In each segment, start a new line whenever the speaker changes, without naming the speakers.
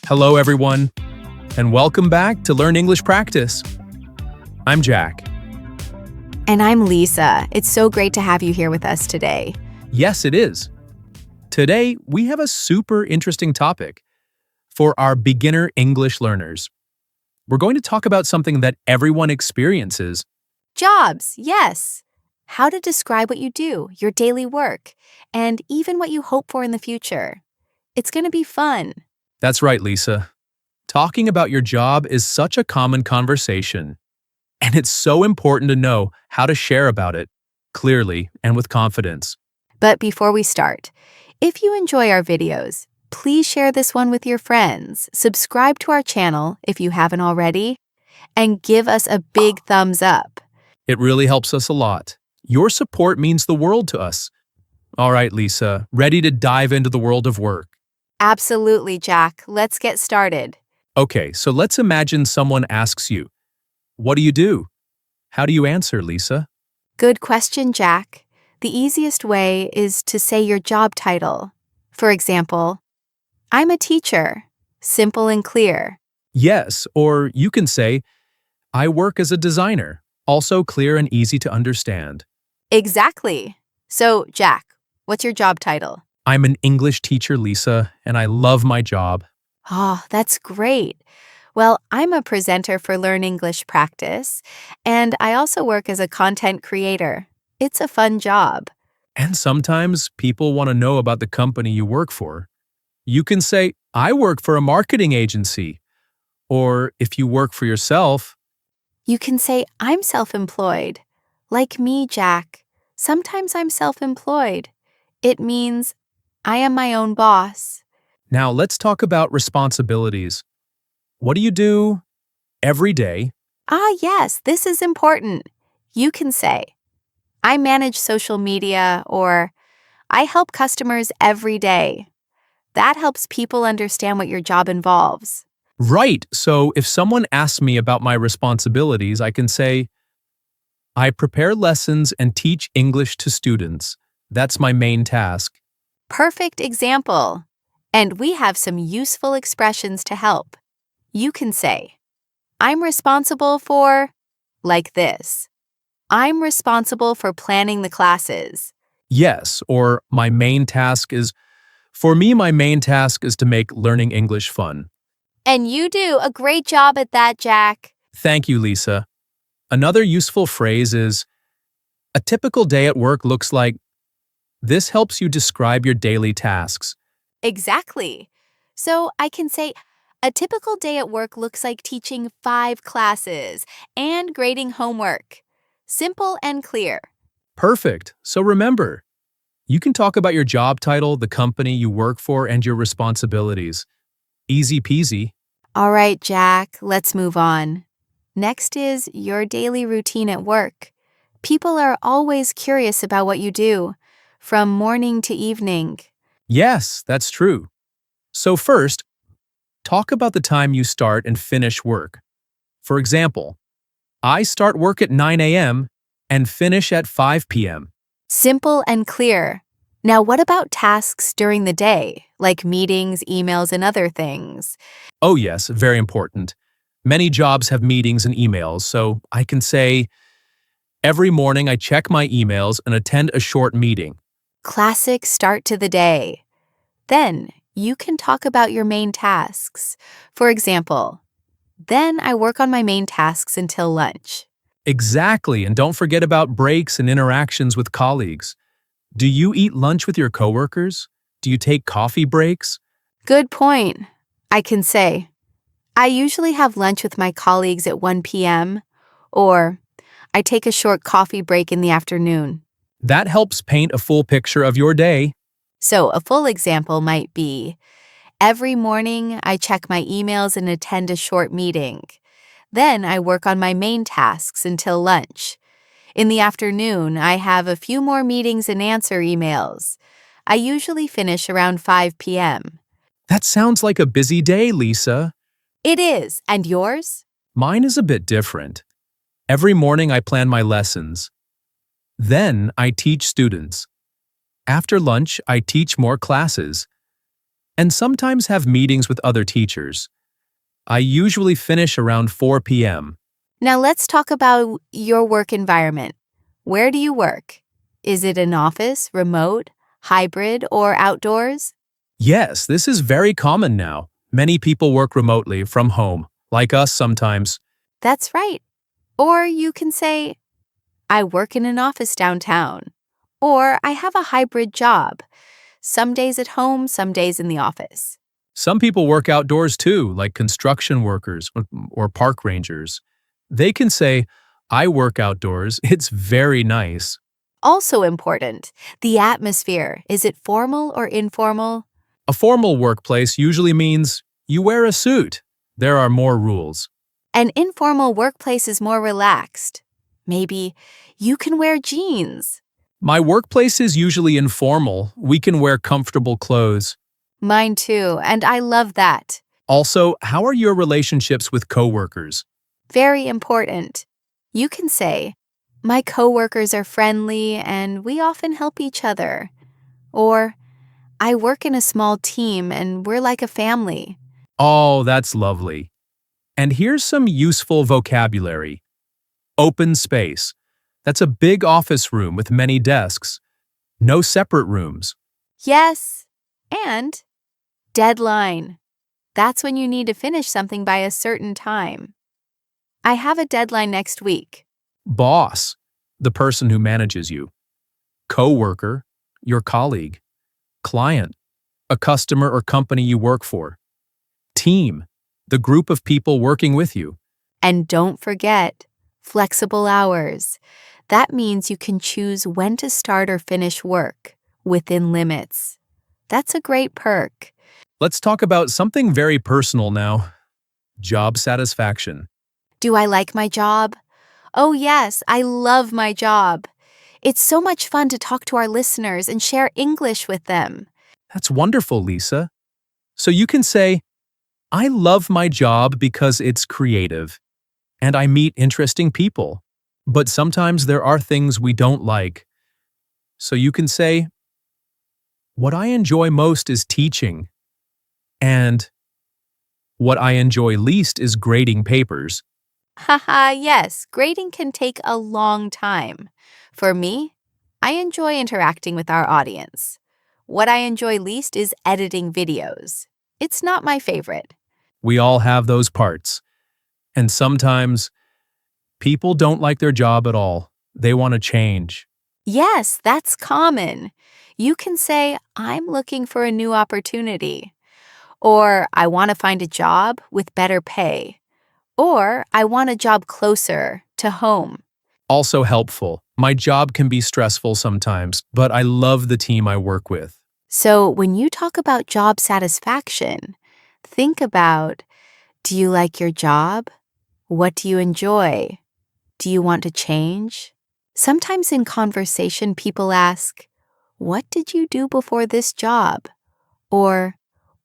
Hello, everyone, and welcome back to Learn English Practice. I'm Jack.
And I'm Lisa. It's so great to have you here with us today.
Yes, it is. Today, we have a super interesting topic for our beginner English learners. We're going to talk about something that everyone experiences.
Jobs, yes. How to describe what you do, your daily work, and even what you hope for in the future. It's going to be fun.
That's right, Lisa. Talking about your job is such a common conversation, and it's so important to know how to share about it clearly and with confidence.
But before we start, if you enjoy our videos, please share this one with your friends, subscribe to our channel if you haven't already, and give us a big thumbs up.
It really helps us a lot. Your support means the world to us. All right, Lisa, ready to dive into the world of work?
Absolutely, Jack. Let's get started.
Okay, so let's imagine someone asks you, "What do you do?" How do you answer, Lisa?
Good question, Jack. The easiest way is to say your job title. For example, I'm a teacher. Simple and clear.
Yes, or you can say, "I work as a designer." Also clear and easy to understand.
Exactly. So, Jack, what's your job title?
I'm an English teacher, Lisa, and I love my job.
Oh, that's great. Well, I'm a presenter for Learn English Practice, and I also work as a content creator. It's a fun job.
And sometimes people want to know about the company you work for. You can say, "I work for a marketing agency." Or if you work for yourself,
You can say, I'm self-employed. Like me, Jack. Sometimes I'm self-employed. It means I am my own boss.
now let's talk about responsibilities. What do you do every day?
Yes, this is important. You can say, I manage social media, or I help customers every day. That helps people understand what your job involves.
Right, so if someone asks me about my responsibilities, I can say, "I prepare lessons and teach English to students. That's my main task."
Perfect example. And we have some useful expressions to help. You can say, I'm responsible for, like this. I'm responsible for planning the classes.
Yes, or my main task is, for me, my main task is to make learning English fun.
And you do a great job at that, Jack.
Thank you, Lisa. Another useful phrase is, a typical day at work looks like. This helps you describe your daily tasks.
Exactly. So I can say, a typical day at work looks like teaching 5 classes and grading homework. Simple and clear.
Perfect. So remember, you can talk about your job title, the company you work for, and your responsibilities. Easy peasy.
All right, Jack, let's move on. Next is your daily routine at work. People are always curious about what you do, from morning to evening.
Yes, that's true. So first, talk about the time you start and finish work. For example, I start work at 9 a.m. and finish at 5 p.m.
Simple and clear. Now, what about tasks during the day, like meetings, emails, and other things?
Oh yes, very important. Many jobs have meetings and emails, so I can say, every morning I check my emails and attend a short meeting.
Classic start to the day. Then, you can talk about your main tasks. For example, then I work on my main tasks until lunch.
Exactly, and don't forget about breaks and interactions with colleagues. Do you eat lunch with your coworkers? Do you take coffee breaks?
Good point. I can say, I usually have lunch with my colleagues at 1 p.m., or I take a short coffee break in the afternoon.
That helps paint a full picture of your day.
So a full example might be, every morning I check my emails and attend a short meeting. Then I work on my main tasks until lunch. In the afternoon, I have a few more meetings and answer emails. I usually finish around 5 p.m.
That sounds like a busy day, Lisa.
It is. And yours?
Mine is a bit different. Every morning I plan my lessons. Then I teach students. After lunch, I teach more classes. and sometimes have meetings with other teachers. I usually finish around 4 p.m.
Now let's talk about your work environment. Where do you work? Is it an office, remote, hybrid, or outdoors?
Yes, this is very common now. Many people work remotely from home, like us sometimes.
That's right. Or you can say, I work in an office downtown. Or I have a hybrid job. Some days at home, some days in the office.
Some people work outdoors too, like construction workers or park rangers. They can say, I work outdoors. It's very nice.
Also important, the atmosphere. Is it formal or informal?
A formal workplace usually means you wear a suit. There are more rules.
An informal workplace is more relaxed. Maybe you can wear jeans.
My workplace is usually informal. We can wear comfortable clothes.
Mine too, and I love that.
Also, how are your relationships with coworkers?
Very important. You can say, my coworkers are friendly and we often help each other. Or, I work in a small team and we're like a family.
Oh, that's lovely. And here's some useful vocabulary. Open space. That's a big office room with many desks. No separate rooms.
Yes, and deadline. That's when you need to finish something by a certain time. I have a deadline next week.
Boss, the person who manages you. Coworker, your colleague. Client, a customer or company you work for. Team, the group of people working with you.
And don't forget, flexible hours. That means you can choose when to start or finish work, within limits. That's a great perk.
Let's talk about something very personal now. Job satisfaction.
Do I like my job? Oh yes, I love my job. It's so much fun to talk to our listeners and share English with them.
That's wonderful, Lisa. So you can say, I love my job because it's creative, and I meet interesting people. But sometimes there are things we don't like. So you can say, what I enjoy most is teaching, and what I enjoy least is grading papers.
Haha, yes, grading can take a long time. For me, I enjoy interacting with our audience. What I enjoy least is editing videos. It's not my favorite.
We all have those parts. And sometimes people don't like their job at all. They want to change.
Yes, that's common. You can say, I'm looking for a new opportunity. Or, I want to find a job with better pay. Or, I want a job closer to home.
Also helpful. My job can be stressful sometimes, but I love the team I work with.
So, when you talk about job satisfaction, think about, do you like your job? What do you enjoy? Do you want to change? Sometimes in conversation, people ask, what did you do before this job? Or,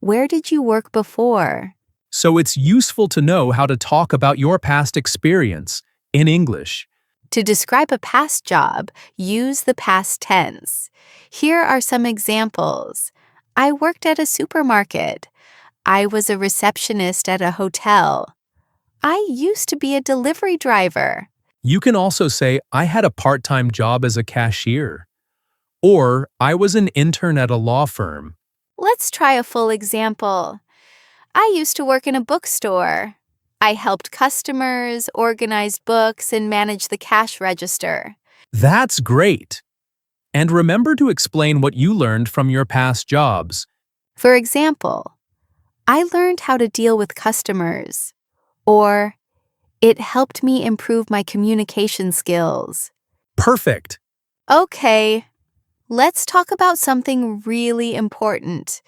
where did you work before?
So it's useful to know how to talk about your past experience in English.
To describe a past job, use the past tense. Here are some examples. I worked at a supermarket. I was a receptionist at a hotel. I used to be a delivery driver.
You can also say, I had a part-time job as a cashier. Or, I was an intern at a law firm.
Let's try a full example. I used to work in a bookstore. I helped customers, organized books, and managed the cash register.
That's great. And remember to explain what you learned from your past jobs.
For example, I learned how to deal with customers. Or, it helped me improve my communication skills.
Perfect.
Okay, let's talk about something really important.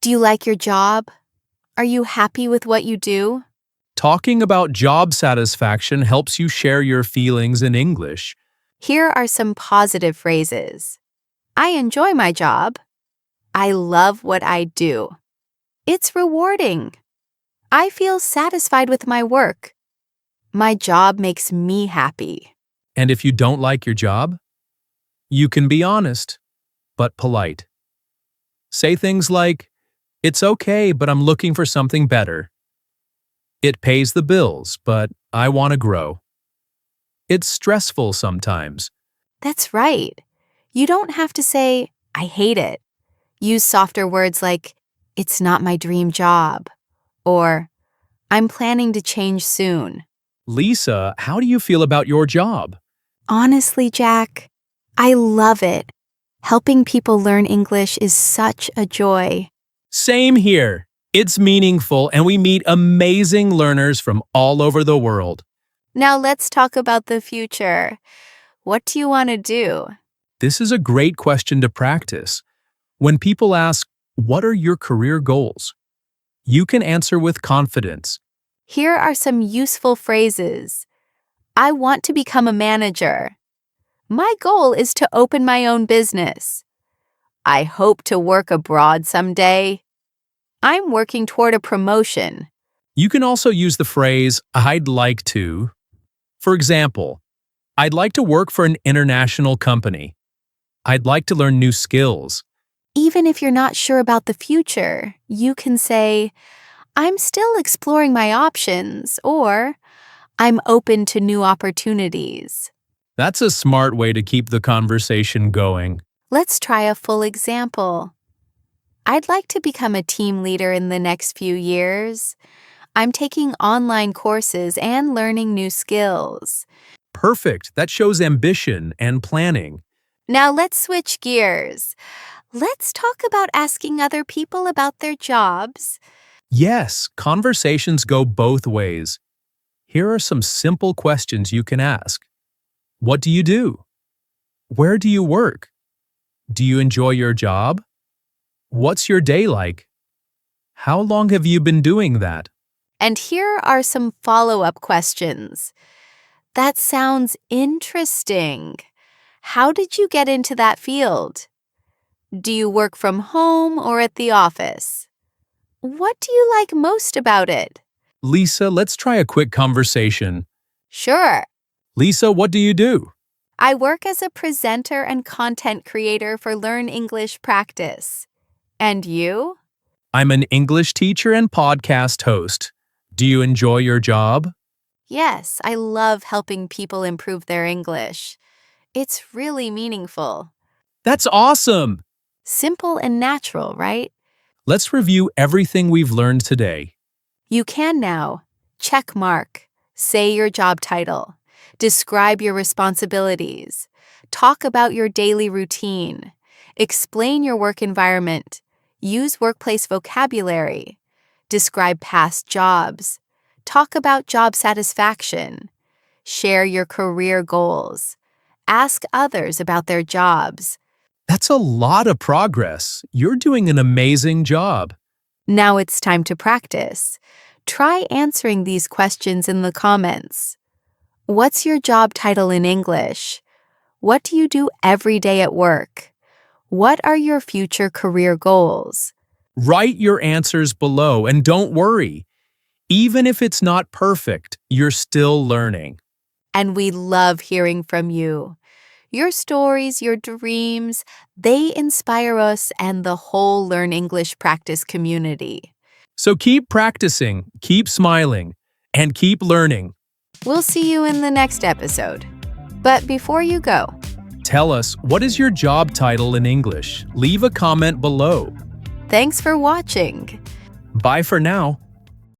Do you like your job? Are you happy with what you do?
Talking about job satisfaction helps you share your feelings in English.
Here are some positive phrases. I enjoy my job. I love what I do. It's rewarding. I feel satisfied with my work. My job makes me happy.
And if you don't like your job, you can be honest, but polite. Say things like, It's okay, but I'm looking for something better. It pays the bills, but I want to grow. It's stressful sometimes.
That's right. You don't have to say, I hate it. Use softer words like, it's not my dream job, or I'm planning to change soon.
Lisa, how do you feel about your job?
Honestly, Jack, I love it. Helping people learn English is such a joy.
Same here. It's meaningful and we meet amazing learners from all over the world.
Now let's talk about the future. What do you want to do?
This is a great question to practice. When people ask, what are your career goals? You can answer with confidence.
Here are some useful phrases. I want to become a manager. My goal is to open my own business. I hope to work abroad someday. I'm working toward a promotion.
You can also use the phrase, I'd like to. For example, I'd like to work for an international company. I'd like to learn new skills.
Even if you're not sure about the future, you can say, I'm still exploring my options, or I'm open to new opportunities.
That's a smart way to keep the conversation going.
Let's try a full example. I'd like to become a team leader in the next few years. I'm taking online courses and learning new skills.
Perfect. That shows ambition and planning.
Now let's switch gears. Let's talk about asking other people about their jobs.
Yes, conversations go both ways. Here are some simple questions you can ask. What do you do? Where do you work? Do you enjoy your job? What's your day like? How long have you been doing that?
And here are some follow-up questions. That sounds interesting. How did you get into that field? Do you work from home or at the office? What do you like most about it?
Lisa, let's try a quick conversation.
Sure.
Lisa, what do you do?
I work as a presenter and content creator for Learn English Practice. And you?
I'm an English teacher and podcast host. Do you enjoy your job?
Yes, I love helping people improve their English. It's really meaningful.
That's awesome!
Simple and natural, right?
Let's review everything we've learned today.
You can now check mark, say your job title, describe your responsibilities, talk about your daily routine, explain your work environment, use workplace vocabulary, describe past jobs, talk about job satisfaction, share your career goals, ask others about their jobs.
That's a lot of progress. You're doing an amazing job.
Now it's time to practice. Try answering these questions in the comments. What's your job title in English? What do you do every day at work? What are your future career goals?
Write your answers below and don't worry. Even if it's not perfect, you're still learning.
And we love hearing from you. Your stories, your dreams, they inspire us and the whole Learn English Practice community.
So keep practicing, keep smiling, and keep learning.
We'll see you in the next episode. But before you go,
Tell us, what is your job title in English? Leave a comment below.
thanks for watching.
Bye for now.